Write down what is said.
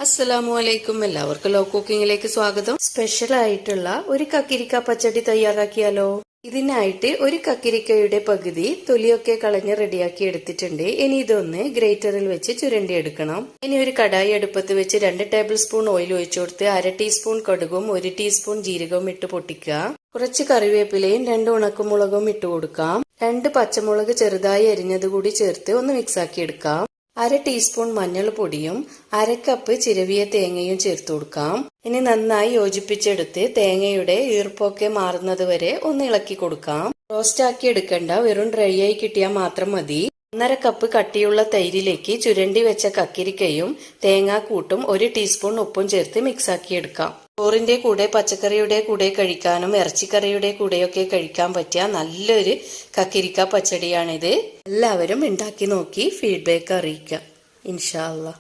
അസ്സലാമു എല്ലാവർക്കും ലോ കുക്കിങ്ങിലേക്ക് സ്വാഗതം. സ്പെഷ്യൽ ആയിട്ടുള്ള ഒരു കക്കിരിക്ക പച്ചടി തയ്യാറാക്കിയാലോ? ഇതിനായിട്ട് ഒരു കക്കിരിക്കയുടെ പകുതി തൊലിയൊക്കെ കളഞ്ഞ് റെഡിയാക്കി എടുത്തിട്ടുണ്ട്. ഇനി ഇതൊന്ന് ഗ്രേറ്ററിൽ വെച്ച് ചുരണ്ടി എടുക്കണം. ഇനി ഒരു കടായി അടുപ്പത്ത് വെച്ച് 2 ടേബിൾ സ്പൂൺ ഓയിൽ ഒഴിച്ചു കൊടുത്ത് 1/2 ടീസ്പൂൺ കടുകും 1 ടീസ്പൂൺ ജീരകവും ഇട്ട് പൊട്ടിക്കുക. കുറച്ച് കറിവേപ്പിലയും 2 ഉണക്കമുളകും ഇട്ട് കൊടുക്കാം. 2 പച്ചമുളക് ചെറുതായി അരിഞ്ഞത് കൂടി ചേർത്ത് ഒന്ന് മിക്സാക്കി എടുക്കാം. 1/2 ടീസ്പൂൺ മഞ്ഞൾ പൊടിയും 1/2 കപ്പ് ചിരവിയ തേങ്ങയും ചേർത്ത് കൊടുക്കാം. ഇനി നന്നായി യോജിപ്പിച്ചെടുത്ത് തേങ്ങയുടെ ഈർപ്പൊക്കെ മാറുന്നത് വരെ ഒന്ന് ഇളക്കി കൊടുക്കാം. റോസ്റ്റ് ആക്കി എടുക്കണ്ട, വെറും ഡ്രൈ ആയി കിട്ടിയാൽ മാത്രം മതി. 1/2 കപ്പ് കട്ടിയുള്ള തൈരിലേക്ക് ചുരണ്ടി വെച്ച കക്കിരിക്കയും തേങ്ങാക്കൂട്ടും 1 ടീസ്പൂൺ ഉപ്പും ചേർത്ത് മിക്സാക്കി എടുക്കാം. ചോറിന്റെ കൂടെ പച്ചക്കറിയുടെ കൂടെ കഴിക്കാനും ഇറച്ചിക്കറിയുടെ കൂടെയൊക്കെ കഴിക്കാൻ പറ്റിയ നല്ലൊരു കക്കിരിക്ക പച്ചടിയാണിത്. എല്ലാവരും ഉണ്ടാക്കി നോക്കി ഫീഡ്ബാക്ക് അറിയിക്കാം ഇൻഷാ അല്ലാഹ്.